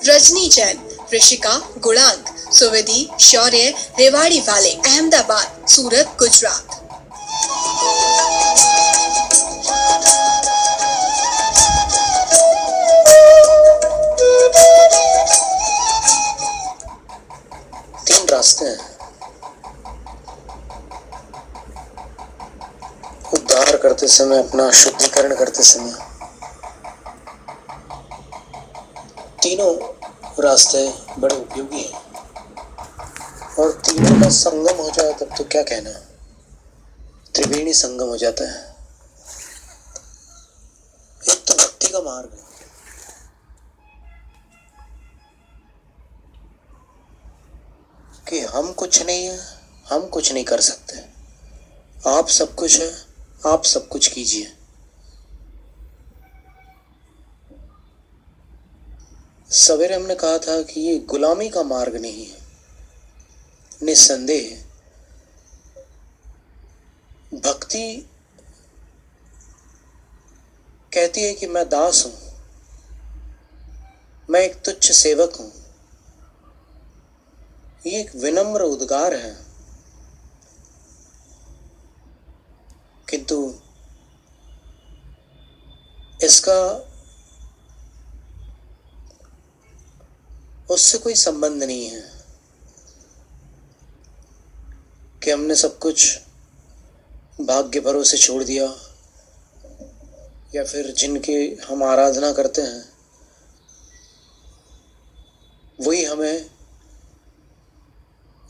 रजनी जैन, ऋषिका गुणांक, सुविधि शौर्य रेवाड़ी वाले, अहमदाबाद, सूरत, गुजरात। तीन रास्ते हैं उद्धार करते समय, अपना शुद्धिकरण करते समय। तीनों रास्ते बड़े उपयोगी हैं और तीनों का संगम हो जाए तब तो क्या कहना, त्रिवेणी संगम हो जाता है। एक तो भक्ति का मार्ग है, कि हम कुछ नहीं है, हम कुछ नहीं कर सकते, आप सब कुछ है, आप सब कुछ कीजिए। सवेरे हमने कहा था कि ये गुलामी का मार्ग नहीं है, निस्संदेह भक्ति कहती है कि मैं दास हूं, मैं एक तुच्छ सेवक हूं। ये एक विनम्र उद्गार है, किंतु इसका उससे कोई संबंध नहीं है कि हमने सब कुछ भाग्य भरोसे छोड़ दिया, या फिर जिनकी हम आराधना करते हैं वही हमें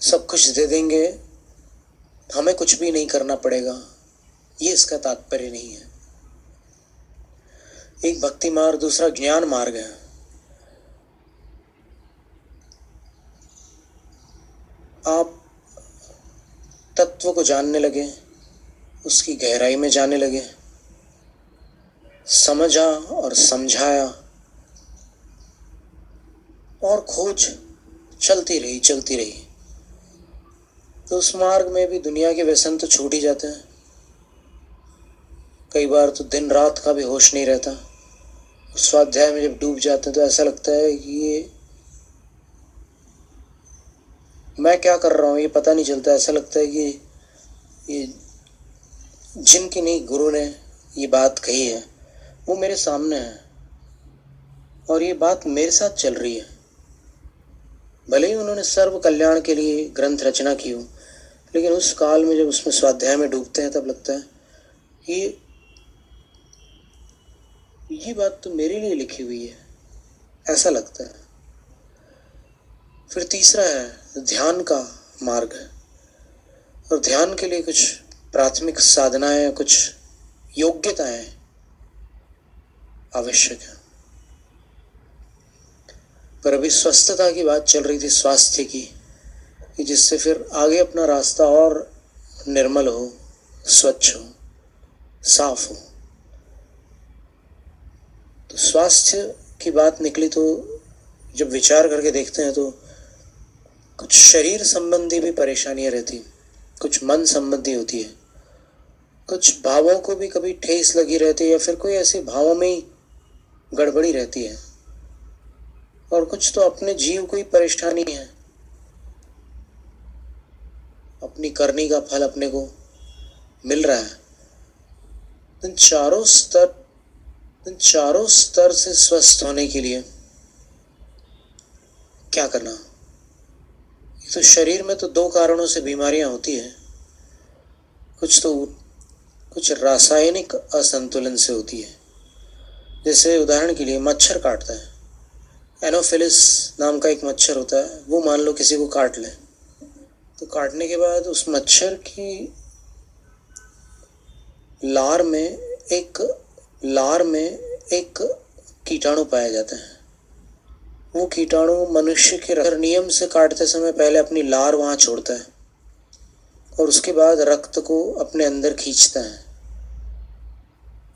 सब कुछ दे देंगे, हमें कुछ भी नहीं करना पड़ेगा। ये इसका तात्पर्य नहीं है। एक भक्ति मार्ग, दूसरा ज्ञान मार्ग है। आप तत्व को जानने लगे, उसकी गहराई में जाने लगे, समझा और समझाया, और खोज चलती रही, तो उस मार्ग में भी दुनिया के व्यसन तो छूट ही जाते हैं। कई बार तो दिन रात का भी होश नहीं रहता। स्वाध्याय में जब डूब जाते हैं तो ऐसा लगता है कि ये मैं क्या कर रहा हूँ ये पता नहीं चलता। ऐसा लगता है कि ये जिनकी नहीं गुरु ने ये बात कही है वो मेरे सामने है और ये बात मेरे साथ चल रही है। भले ही उन्होंने सर्व कल्याण के लिए ग्रंथ रचना की हो, लेकिन उस काल में जब उसमें स्वाध्याय में डूबते हैं तब लगता है ये बात तो मेरे लिए लिखी हुई है, ऐसा लगता है। फिर तीसरा है ध्यान का मार्ग, और ध्यान के लिए कुछ प्राथमिक साधनाएं, कुछ योग्यताएं आवश्यक है। पर अभी स्वस्थता की बात चल रही थी, स्वास्थ्य की, कि जिससे फिर आगे अपना रास्ता और निर्मल हो, स्वच्छ हो, साफ हो। तो स्वास्थ्य की बात निकली तो जब विचार करके देखते हैं तो कुछ शरीर संबंधी भी परेशानियां रहती, कुछ मन संबंधी होती है, कुछ भावों को भी कभी ठेस लगी रहती है, या फिर कोई ऐसे भावों में ही गड़बड़ी रहती है, और कुछ तो अपने जीव को ही परेशानी है। अपनी करनी का फल अपने को मिल रहा है। इन चारों स्तर से स्वस्थ होने के लिए क्या करना? तो शरीर में तो दो कारणों से बीमारियां होती है। कुछ रासायनिक असंतुलन से होती है। जैसे उदाहरण के लिए मच्छर काटता है, एनोफिलिस नाम का एक मच्छर होता है, वो मान लो किसी को काट ले, तो काटने के बाद उस मच्छर की लार में एक कीटाणु पाया जाता है। वो कीटाणु मनुष्य के नियम से काटते समय पहले अपनी लार वहां छोड़ता है और उसके बाद रक्त को अपने अंदर खींचता है,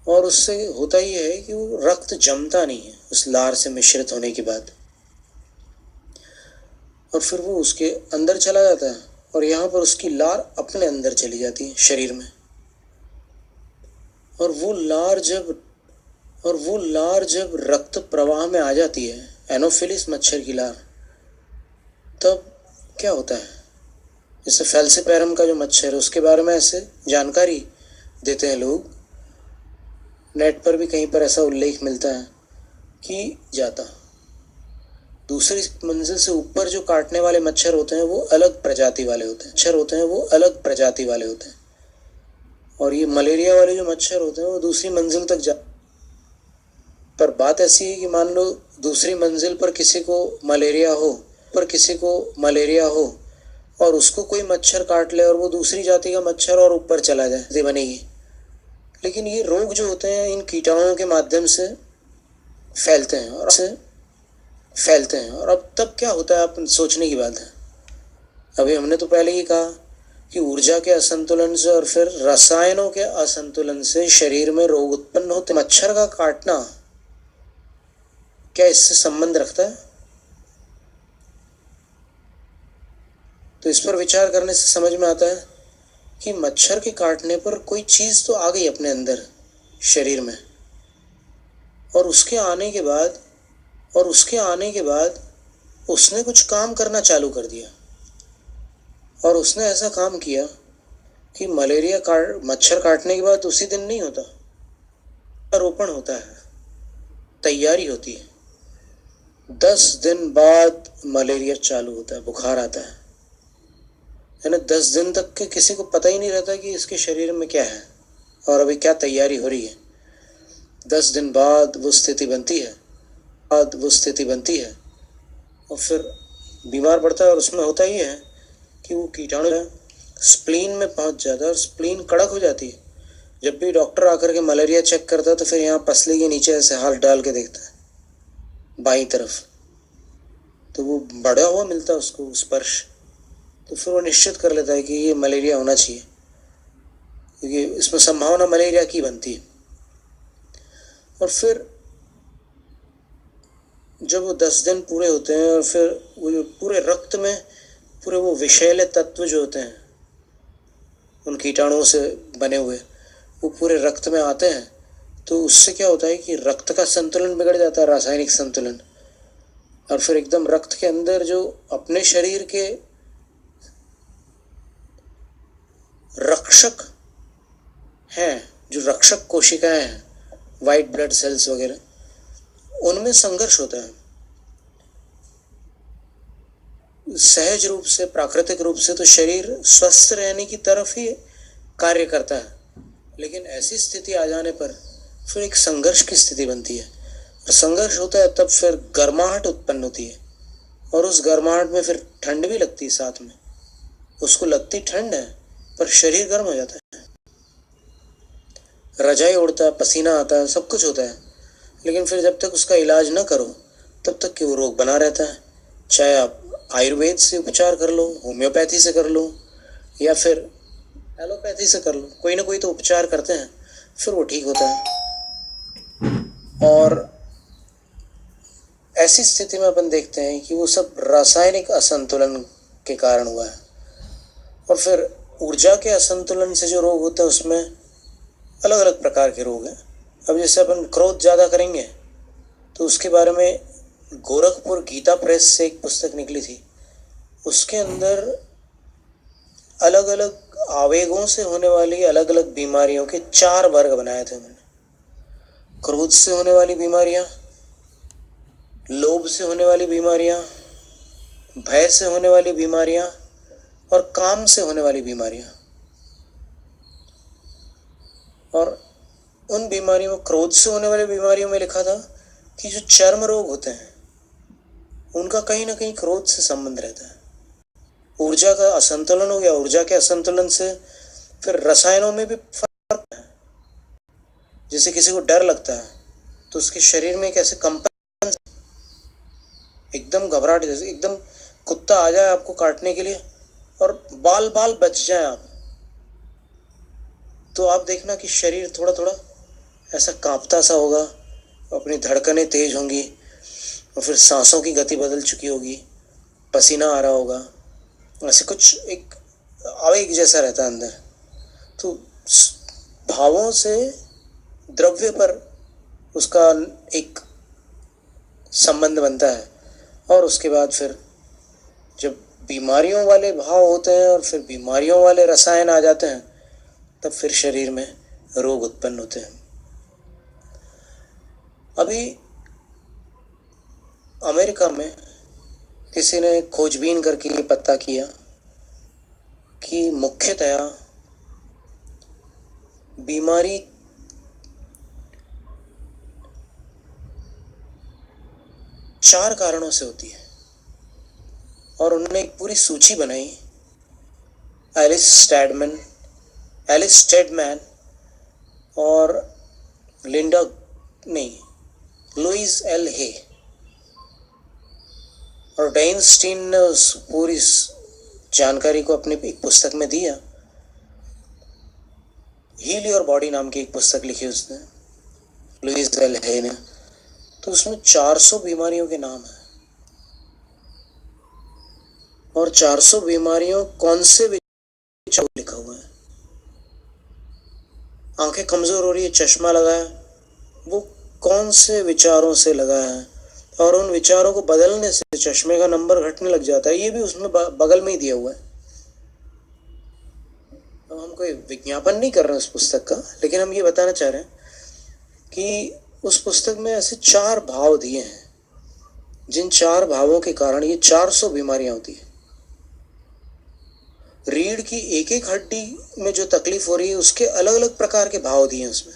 और उससे होता ही है कि वो रक्त जमता नहीं है उस लार से मिश्रित होने के बाद, और फिर वो उसके अंदर चला जाता है और यहाँ पर उसकी लार अपने अंदर चली जाती है शरीर में। और वो लार जब रक्त प्रवाह में आ जाती है एनोफिलिस मच्छर की लार, तब क्या होता है? जैसे फैल्सिपैरम का जो मच्छर है उसके बारे में ऐसे जानकारी देते हैं लोग, नेट पर भी कहीं पर ऐसा उल्लेख मिलता है कि जाता दूसरी मंजिल से ऊपर जो काटने वाले मच्छर होते हैं वो अलग प्रजाति वाले होते हैं, मच्छर होते हैं वो अलग प्रजाति वाले होते हैं, और ये मलेरिया वाले जो मच्छर होते हैं वो दूसरी मंजिल तक जा। पर बात ऐसी है कि मान लो दूसरी मंजिल पर किसी को मलेरिया हो और उसको कोई मच्छर काट ले और वो दूसरी जाति का मच्छर और ऊपर चला जाए, ये बनेगी। लेकिन ये रोग जो होते हैं इन कीटाणुओं के माध्यम से फैलते हैं और अब तब क्या होता है, आप सोचने की बात है। अभी हमने तो पहले ही कहा कि ऊर्जा के असंतुलन से और फिर रसायनों के असंतुलन से शरीर में रोग उत्पन्न होते। मच्छर का काटना क्या इससे संबंध रखता है? तो इस पर विचार करने से समझ में आता है कि मच्छर के काटने पर कोई चीज तो आ गई अपने अंदर शरीर में, और उसके आने के बाद उसने कुछ काम करना चालू कर दिया, और उसने ऐसा काम किया कि मच्छर काटने के बाद उसी दिन नहीं होता, आरोपण होता है, तैयारी होती है। 10 दिन बाद मलेरिया चालू होता है, बुखार आता है, यानी 10 दिन तक के किसी को पता ही नहीं रहता कि इसके शरीर में क्या है और अभी क्या तैयारी हो रही है। 10 दिन बाद वो स्थिति बनती है और फिर बीमार पड़ता है, और उसमें होता ही है कि वो कीटाणु स्प्लीन में पहुंच जाता है और स्प्लीन कड़क हो जाती है। जब भी डॉक्टर आकर के मलेरिया चेक करता है तो फिर यहाँ पसली के नीचे ऐसे हाथ डाल के देखता है बाईं तरफ, तो वो बढ़ा हुआ मिलता है उसको स्पर्श, तो फिर वो निश्चित कर लेता है कि ये मलेरिया होना चाहिए, क्योंकि इसमें संभावना मलेरिया की बनती है। और फिर जब वो 10 दिन पूरे होते हैं और फिर वो जो पूरे रक्त में पूरे वो विषैले तत्व जो होते हैं उन कीटाणुओं से बने हुए वो पूरे रक्त में आते हैं, तो उससे क्या होता है कि रक्त का संतुलन बिगड़ जाता है, रासायनिक संतुलन, और फिर एकदम रक्त के अंदर जो अपने शरीर के रक्षक हैं, जो रक्षक कोशिकाएं हैं, वाइट ब्लड सेल्स वगैरह, उनमें संघर्ष होता है। सहज रूप से, प्राकृतिक रूप से तो शरीर स्वस्थ रहने की तरफ ही कार्य करता है, लेकिन ऐसी स्थिति आ जाने पर फिर एक संघर्ष की स्थिति बनती है, और संघर्ष होता है तब फिर गर्माहट उत्पन्न होती है, और उस गर्माहट में फिर ठंड भी लगती है साथ में। उसको लगती ठंड है पर शरीर गर्म हो जाता है, रजाई उड़ता है, पसीना आता है, सब कुछ होता है, लेकिन फिर जब तक उसका इलाज न करो तब तक कि वो रोग बना रहता है। चाहे आप आयुर्वेद से उपचार कर लो, होम्योपैथी से कर लो, या फिर एलोपैथी से कर लो, कोई ना कोई तो उपचार करते हैं, फिर वो ठीक होता है। और ऐसी स्थिति में अपन देखते हैं कि वो सब रासायनिक असंतुलन के कारण हुआ है। और फिर ऊर्जा के असंतुलन से जो रोग होता है उसमें अलग अलग प्रकार के रोग हैं। अब जैसे अपन क्रोध ज़्यादा करेंगे तो उसके बारे में गोरखपुर गीता प्रेस से एक पुस्तक निकली थी, उसके अंदर अलग अलग आवेगों से होने वाली अलग अलग बीमारियों के 4 वर्ग बनाए थे उन्होंने। क्रोध से होने वाली बीमारियां, लोभ से होने वाली बीमारियां, भय से होने वाली बीमारियां और काम से होने वाली बीमारियां। और उन बीमारियों में, क्रोध से होने वाली बीमारियों में लिखा था कि जो चर्म रोग होते हैं उनका कहीं ना कहीं क्रोध से संबंध रहता है। ऊर्जा का असंतुलन हो गया, ऊर्जा के असंतुलन से फिर रसायनों में भी फर्क है। जैसे किसी को डर लगता है तो उसके शरीर में कैसे कंपन, एकदम घबराहट, जैसे एकदम कुत्ता आ जाए आपको काटने के लिए और बाल बाल बच जाए आप, तो आप देखना कि शरीर थोड़ा थोड़ा ऐसा कांपता सा होगा, अपनी धड़कनें तेज होंगी और फिर सांसों की गति बदल चुकी होगी, पसीना आ रहा होगा, ऐसे कुछ एक आवेग जैसा रहता है अंदर। तो भावों से द्रव्य पर उसका एक संबंध बनता है, और उसके बाद फिर जब बीमारियों वाले भाव होते हैं और फिर बीमारियों वाले रसायन आ जाते हैं, तब फिर शरीर में रोग उत्पन्न होते हैं। अभी अमेरिका में किसी ने खोजबीन करके ये पता किया कि मुख्यतया बीमारी चार कारणों से होती है, और उन्होंने एक पूरी सूची बनाई। एलिस स्टेडमैन और लुइस एल हे और डाइनस्टीन ने उस पूरी जानकारी को अपनी एक पुस्तक में दिया। हील योर बॉडी नाम की एक पुस्तक लिखी उसने, लुइस एल हे ने। तो उसमें 400 बीमारियों के नाम हैं, और 400 बीमारियों कौन से विचार लिखा हुआ है। आंखें कमजोर हो रही है, चश्मा लगाया, वो कौन से विचारों से लगाया है, और उन विचारों को बदलने से चश्मे का नंबर घटने लग जाता है। ये भी उसमें बगल में ही दिया हुआ है। अब हम कोई विज्ञापन नहीं कर रहे हैं उस पुस्तक का, लेकिन हम ये बताना चाह रहे हैं कि उस पुस्तक में ऐसे 4 भाव दिए हैं, जिन 4 भावों के कारण ये 400 बीमारियां होती है। रीढ़ की एक एक हड्डी में जो तकलीफ हो रही है, उसके अलग अलग प्रकार के भाव दिए हैं उसमें।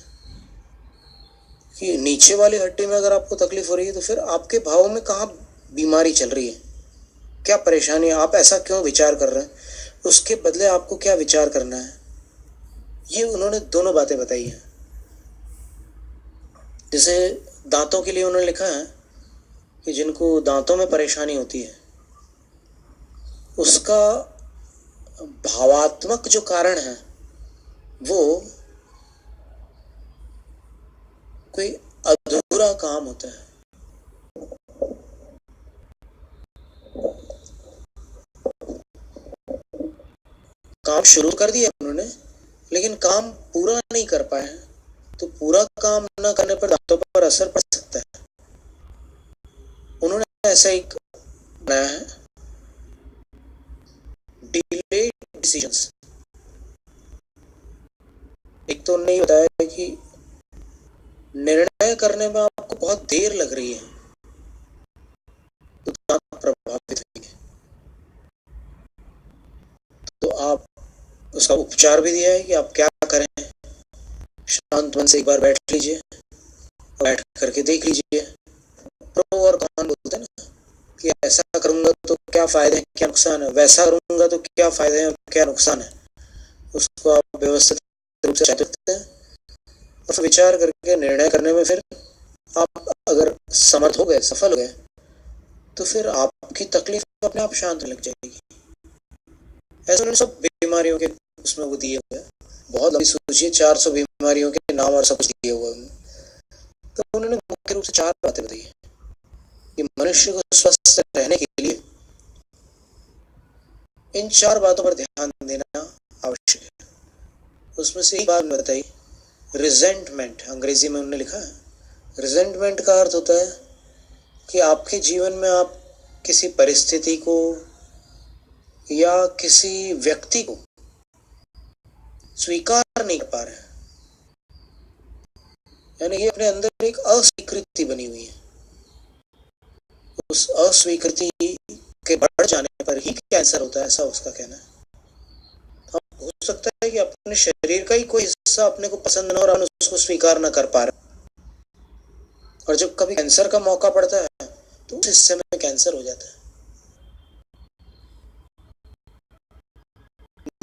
कि नीचे वाली हड्डी में अगर आपको तकलीफ हो रही है, तो फिर आपके भाव में कहाँ बीमारी चल रही है, क्या परेशानी है, आप ऐसा क्यों विचार कर रहे हैं, उसके बदले आपको क्या विचार करना है। ये उन्होंने दोनों बातें बताई हैं। जैसे दांतों के लिए उन्होंने लिखा है कि जिनको दांतों में परेशानी होती है, उसका भावात्मक जो कारण है वो कोई अधूरा काम होता है। काम शुरू कर दिया उन्होंने, लेकिन काम पूरा नहीं कर पाए हैं, तो पूरा काम न करने पर दांतों पर असर पड़ सकता है। उन्होंने ऐसा एक बनाया है, डिलेड डिसीजंस। एक तो उन्होंने बताया कि निर्णय करने में आपको बहुत देर लग रही है, तो दांत प्रभावित होंगे। तो आप उसका उपचार भी दिया है कि आप क्या करें। शांत मन से एक बार बैठ लीजिए, बैठ करके देख लीजिए प्रो और कॉन बोलते हैं ना, कि ऐसा करूंगा तो क्या फायदे हैं, क्या नुकसान है, वैसा करूंगा तो क्या फायदे हैं और क्या नुकसान है। उसको आप व्यवस्थित रूप से चाहते हैं और फिर विचार करके निर्णय करने में फिर आप अगर समर्थ हो गए, सफल हो गए, तो फिर आपकी तकलीफ अपने आप शांत लग जाएगी। ऐसे उन्होंने सब बीमारियों के उसमें वो दिए हुए, बहुत लंबी सूची है, 400 बीमारियों के नाम और सब कुछ दिए हुए हैं। तो उन्होंने मुख्य रूप से 4 बातें बताई कि मनुष्य को स्वस्थ रहने के लिए इन 4 बातों पर ध्यान देना आवश्यक है। उसमें से एक बात बताई, रिजेंटमेंट, अंग्रेजी में उन्होंने लिखा है। रिजेंटमेंट का अर्थ होता है कि आपके जीवन में आप किसी परिस्थिति को या किसी व्यक्ति को स्वीकार नहीं कर पा रहे, यानी ये अपने अंदर एक अस्वीकृति बनी हुई है। उस अस्वीकृति के बढ़ जाने पर ही कैंसर होता है, ऐसा उसका कहना है। हो सकता है कि अपने शरीर का ही कोई हिस्सा अपने को पसंद न हो और उसको स्वीकार न कर पा रहे, और जब कभी कैंसर का मौका पड़ता है तो उस हिस्से में कैंसर हो जाता है।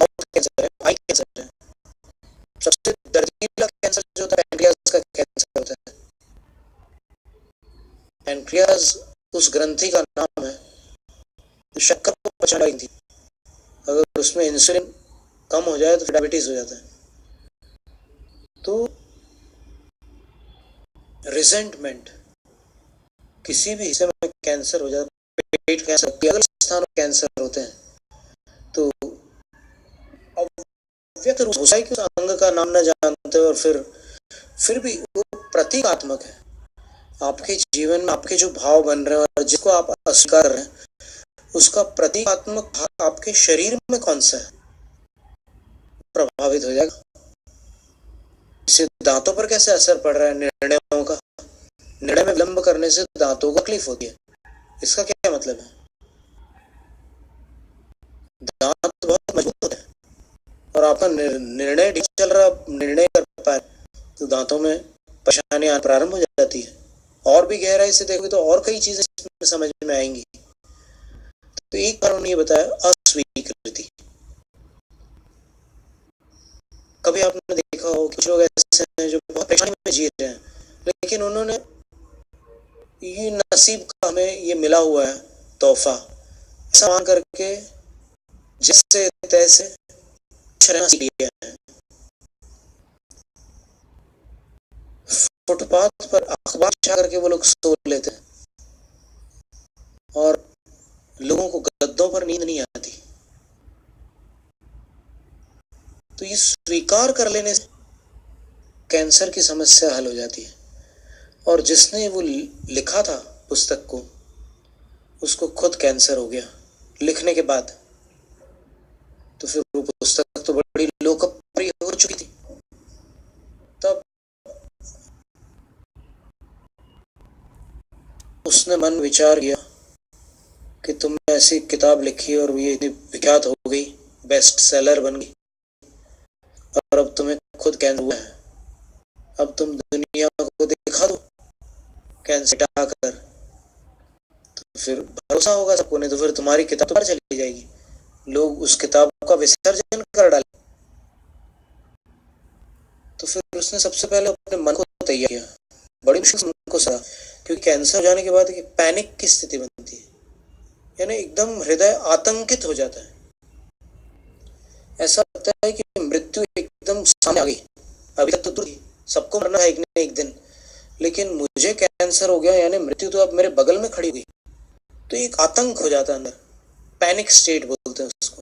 माउथ कैंसर है, आई कैंसर है, सबसे दर्दीला कैंसर जो होता है पैनक्रियाज का कैंसर होता है। पैनक्रियाज उस ग्रंथि का नाम है जो शक्कर को पचाने वाली थी। अगर उसमें इंसुलिन कम हो जाए तो डायबिटीज हो जाता है। तो रिजेंटमेंट, किसी भी हिस्से में कैंसर हो जाता है, पेट कैंसर, अलग स्थानों में कैंसर होते हैं, तो अव्यक्त रूप हो कि उस अंग का नाम न जानते और फिर भी वो प्रतीकात्मक है। आपके जीवन में आपके जो भाव बन रहे हैं और जिसको आप अस्वीकार कर रहे हैं, उसका प्रतीकात्मक भाग आपके शरीर में कौन सा है, प्रभावित हो जाएगा। इससे दांतों पर कैसे असर पड़ रहा है निर्णयों का? निर्णय में विलंब करने से दांतों को तकलीफ होती है। इसका क्या मतलब है? दांत बहुत मजबूत होते हैं और आपका निर्णय ठीक चल रहा, निर्णय कर पाए तो दांतों में परेशानी आना प्रारंभ हो जाती है। और भी गहराई से देखोगे तो और कई चीजें इसमें समझ में आएंगी। तो एक बार उन्होंने बताया अस्वीकृति। कभी आपने देखा हो कुछ लोग ऐसे हैं जो बहुत परेशानी में जी रहे हैं, लेकिन उन्होंने ये नसीब का हमें ये मिला हुआ है तोहफा, ऐसा मान करके जैसे तैसे रहना सीख लिया है। फुटपाथ पर अखबार बिछा करके वो लोग सो लेते हैं और लोगों को गद्दों पर नींद नहीं आती। तो ये स्वीकार कर लेने से कैंसर की समस्या हल हो जाती है। और जिसने वो लिखा था पुस्तक को, उसको खुद कैंसर हो गया लिखने के बाद। तो फिर वो पुस्तक तो बड़ी लोकप्रिय हो चुकी थी। तब उसने मन विचार किया कि तुमने ऐसी किताब लिखी और ये इतनी विख्यात हो गई, बेस्ट सेलर बन गई, और अब तुम्हें खुद कैंसर हुआ है। अब तुम दुनिया को दिखा दो कैंसर हटाकर, तो फिर भरोसा होगा सबको, नहीं तो फिर तुम्हारी किताब तो बाहर चली जाएगी, लोग उस किताब का विसर्जन कर डाले। तो फिर उसने सबसे पहले अपने मन को तैयार किया, बड़ी मुश्किल से मन को सहा, क्योंकि कैंसर हो जाने के बाद पैनिक की स्थिति बनती है, यानी एकदम हृदय आतंकित हो जाता है। ऐसा लगता है कि मृत्यु एकदम सामने आ गई। अभी तक तो दूर थी, सबको मरना है एक न एक दिन, लेकिन मुझे कैंसर हो गया, यानी मृत्यु तो अब मेरे बगल में खड़ी हुई। तो एक आतंक हो जाता है अंदर, पैनिक स्टेट बोलते हैं उसको।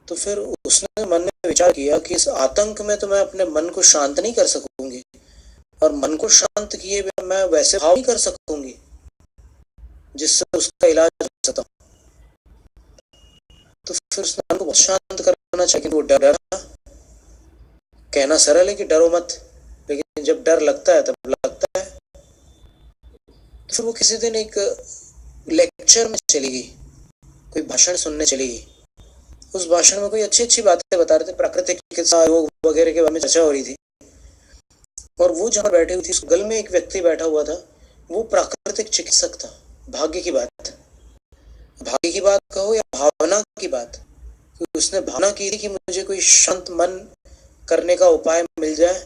तो फिर उसने मन में विचार किया कि इस आतंक में तो मैं अपने मन को शांत नहीं कर सकूंगी, और मन को शांत किए बिना मैं वैसे भाव नहीं कर सकूंगी जिससे उसका इलाज हो सकता। तो फिर उसने मन को बहुत शांत करना चाहिए। वो डरा, कहना सरल है कि डरो मत, लेकिन जब डर लगता है तब लगता है। तो फिर वो किसी दिन एक लेक्चर में चली गई, कोई भाषण सुनने चली गई। उस भाषण में कोई अच्छी अच्छी बातें बता रहे थे, प्राकृतिक चिकित्सा, योग वगैरह के बारे में चर्चा हो रही थी। और वो जहाँ बैठी हुई थी, उस बगल में एक व्यक्ति बैठा हुआ था, वो प्राकृतिक चिकित्सक था। भाग्य की बात कहो या भावना की बात, क्योंकि उसने भावना की थी कि मुझे कोई शांत मन करने का उपाय मिल जाए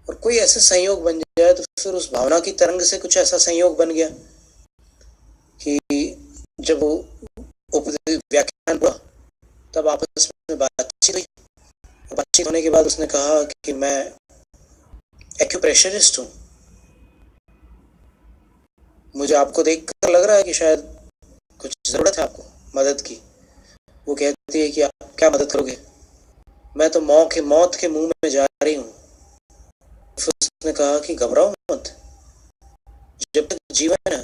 और कोई ऐसे संयोग बन जाए। तो फिर उस भावना की तरंग से कुछ ऐसा संयोग बन गया कि जब वो व्याख्यान हुआ तब आपस में बातचीत हुई। बातचीत होने के बाद उसने कहा कि मैं एक्यूप्रेशरिस्ट हूं, मुझे आपको देखकर लग रहा है कि शायद कुछ जरूरत है आपको मदद की। वो कहती है कि आप क्या मदद करोगे? मैं तो मौत के मुंह में जा रही हूँ। फिर उसने कहा कि घबराओ मत, जब तक जीवन है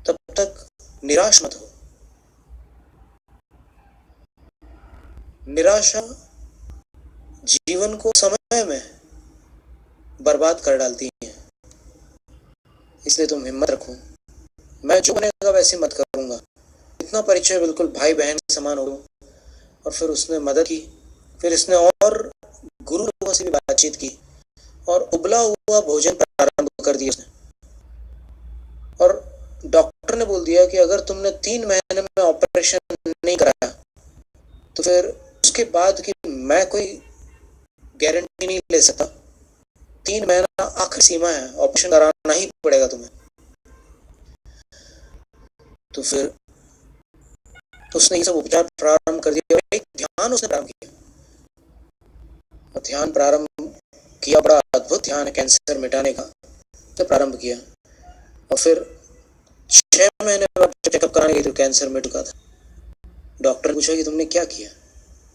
तब तक निराश मत हो। निराशा जीवन को समय में बर्बाद कर डालती है, इसलिए तुम हिम्मत रखो। मैं जो बनेगा वैसे मत करूंगा, इतना परिचय बिल्कुल भाई बहन के समान हो। और फिर उसने मदद की। फिर इसने और गुरु लोगों से भी बातचीत की और उबला हुआ भोजन प्रारंभ कर दिया उसने। और डॉक्टर ने बोल दिया कि अगर तुमने 3 महीने में ऑपरेशन नहीं कराया तो फिर उसके बाद की मैं कोई गारंटी नहीं ले सकता। 3 महीना आखिरी सीमा है, ऑपरेशन कराना ही पड़ेगा तुम्हें। तो फिर उसने ये सब उपचार प्रारंभ कर दिया। एक ध्यान उसने प्रारंभ किया, और ध्यान प्रारंभ किया, बड़ा अद्भुत ध्यान है कैंसर मिटाने का। तो प्रारंभ किया और फिर 6 महीने बाद चेकअप कराने गई तो कैंसर मिट चुका था। डॉक्टर ने पूछा कि तुमने क्या किया?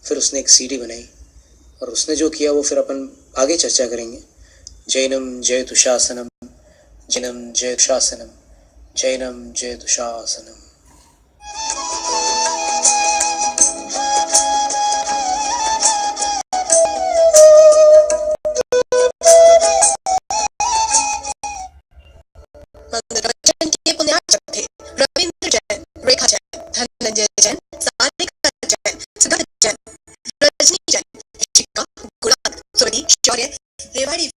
फिर उसने एक सीडी बनाई और उसने जो किया वो फिर अपन आगे चर्चा करेंगे। जैनम जयतु शासनम, जैनम जयतु शासनम, जैनम जयतु शासनम। मनोरंजन के पुण्यार्चक थे रविंद्र जैन, रेखा जैन, धनंजय जैन, सारिका जैन, सुधा जैन, रजनी जैन, ऋषिका, गुणांग, सोनी, शौर्य, रेवाड़ी